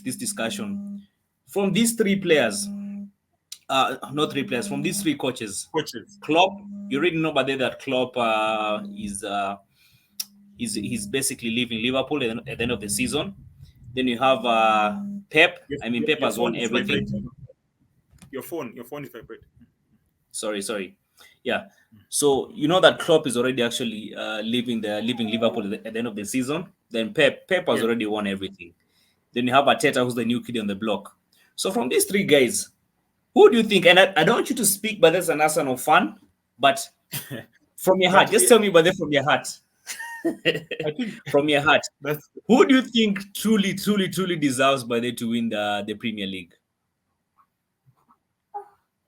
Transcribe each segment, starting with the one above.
this discussion. From these three players, not three players, from these three coaches, Coaches. Klopp, you already know by then that Klopp he's basically leaving Liverpool at the end of the season. Then you have Pep. I mean, Pep Your has won phone is everything. vibrating. Your phone is vibrating. Sorry. Yeah. So you know that Klopp is already actually leaving Liverpool at the end of the season. Then Pep has already won everything. Then you have Arteta, who's the new kid on the block. So from these three guys, who do you think? And I don't want you to speak, but as an Arsenal fan, but from your heart, just tell me, but then from your heart. I think From your heart, that's who do you think truly deserves by they to win the Premier League?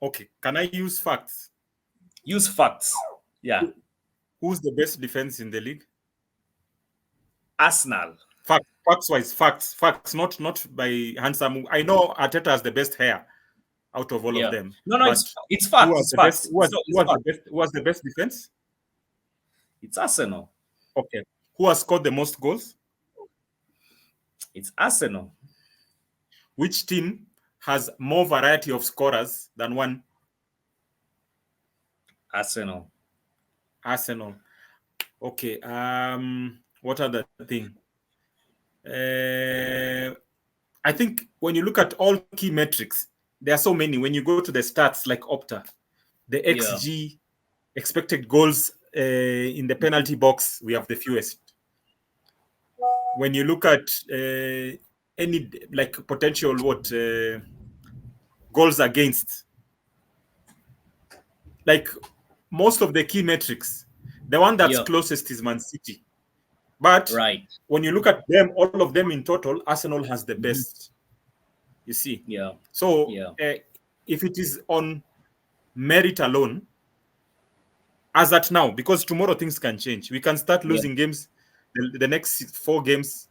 okay. Can I use facts? Use facts. Yeah. Who's the best defense in the league? Arsenal. Facts-wise, facts. Not by handsome. I know Arteta has the best hair out of all of them. No, but it's facts. It's facts. Who was the best defense? It's Arsenal. Okay. Who has scored the most goals? It's Arsenal. Which team has more variety of scorers than one? Arsenal. Okay. What other thing? I think when you look at all key metrics, there are so many. When you go to the stats like Opta, the XG, expected goals in the penalty box, we have the fewest. When you look at any like potential goals against, like most of the key metrics, the one that's closest is Man City. But when you look at them, all of them in total, Arsenal has the best. You see? Yeah. So if it is on merit alone, as at now, because tomorrow things can change. We can start losing games. The next 4 games,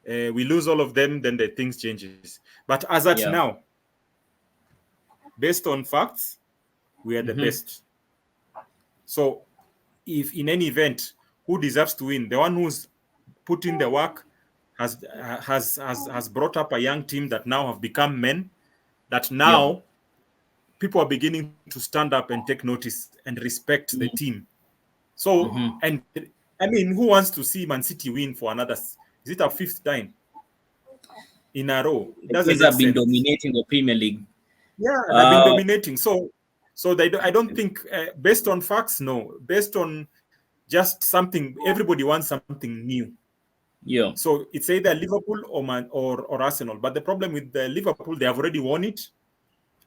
we lose all of them, then the things changes. But as at now, based on facts, we are the best. So if in any event, who deserves to win? The one who's put in the work, has brought up a young team that now have become men, that now people are beginning to stand up and take notice and respect the team. So, and I mean, who wants to see Man City win for another? Is it a 5th time in a row? It doesn't have been dominating the Premier League. Yeah, they've been dominating. So I don't think, based on facts, no. Based on just something, everybody wants something new. Yeah. So it's either Liverpool or Arsenal. But the problem with the Liverpool, they have already won it.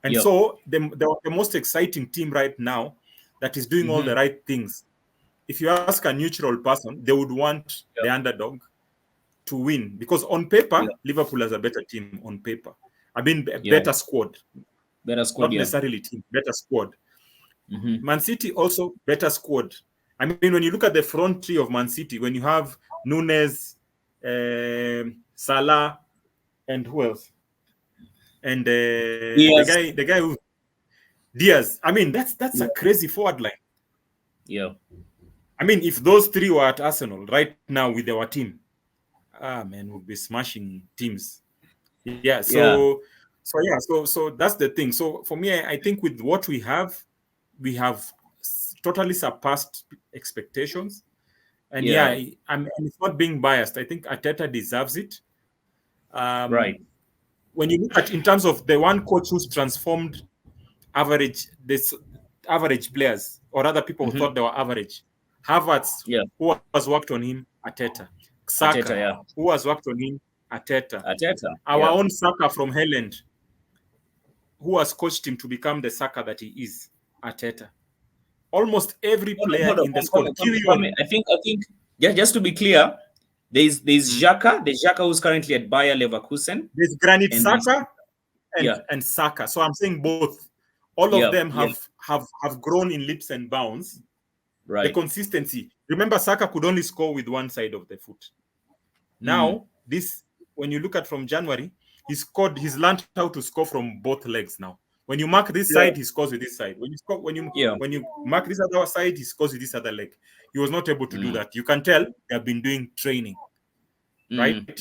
And so the most exciting team right now that is doing all the right things, if you ask a neutral person, they would want the underdog to win. Because on paper, Liverpool has a better team on paper. I mean, a better squad. Not necessarily team, better squad. Man City also better squad. I mean, when you look at the front three of Man City, when you have Nunes, Salah, and who else? And the guy who Diaz. I mean, that's a crazy forward line. Yeah. I mean, if those three were at Arsenal right now with our team, man, we'll be smashing teams. Yeah. So that's the thing. So for me, I think with what we have totally surpassed expectations. And I'm it's not being biased. I think Arteta deserves it. Right. When you look at in terms of the one coach who's transformed average players or other people who thought they were average, Havertz, who has worked on him, Arteta. Saka, who has worked on him, Arteta. Our own Saka from Holland, who has coached him to become the Saka that he is, Arteta. Almost every player in the squad. I think just to be clear, there's Xhaka who's currently at Bayer Leverkusen. There's Granit Xhaka and Saka. So I'm saying both. All of them have grown in leaps and bounds. Right. The consistency. Remember, Saka could only score with one side of the foot. Now, when you look at from January, he's learned how to score from both legs now. When you mark this side, he scores with this side. When you mark this other side, he scores with this other leg. He was not able to do that. You can tell they have been doing training, right?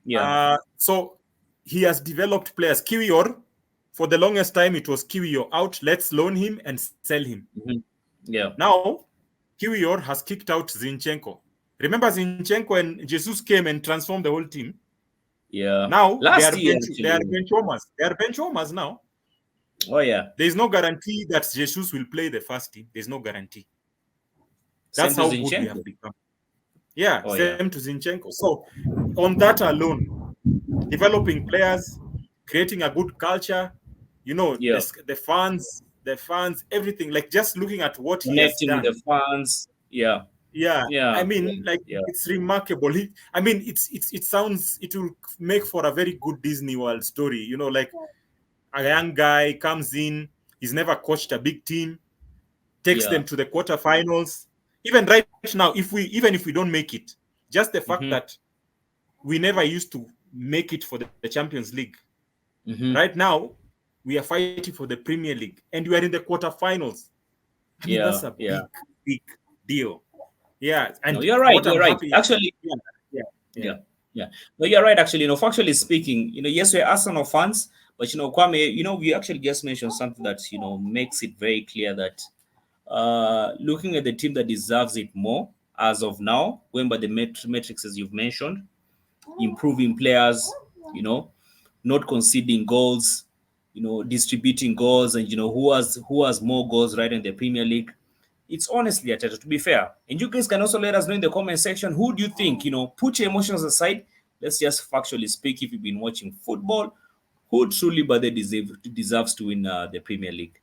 Yeah. So he has developed players. Kiwior, for the longest time, it was Kiwior out. Let's loan him and sell him. Yeah. Now, Kiwior has kicked out Zinchenko. Remember Zinchenko and Jesus came and transformed the whole team? Yeah. Now, Last they year, are bench warmers. They are bench warmers now. Oh, yeah. There is no guarantee that Jesus will play the first team. There's no guarantee. Same That's to how good we Zinchenko. have become. Yeah, Oh, same to Zinchenko. So, on that alone, developing players, creating a good culture, Yeah. the fans, everything. Like just looking at what he has Connecting with the done. fans. Yeah. Yeah, I Yeah. mean, like Yeah. it's remarkable. It will make for a very good Disney World story. Like a young guy comes in, he's never coached a big team, takes them to the quarterfinals. Even right now, even if we don't make it, just the fact that we never used to make it for the Champions League. Right now, we are fighting for the Premier League, and we are in the quarterfinals. I mean, that's a big deal. Yeah, and no, you're right. what You're I'm right. happy. Actually, Yeah. No, you're right. Actually, factually speaking, yes, we're Arsenal fans, but Kwame, we actually just mentioned something that makes it very clear that looking at the team that deserves it more as of now, going by the metrics as you've mentioned, improving players, not conceding goals, distributing goals, and who has more goals right in the Premier League. It's honestly Arteta, to be fair. And you guys can also let us know in the comment section, who do you think, put your emotions aside. Let's just factually speak. If you've been watching football, who truly but they deserves to win the Premier League?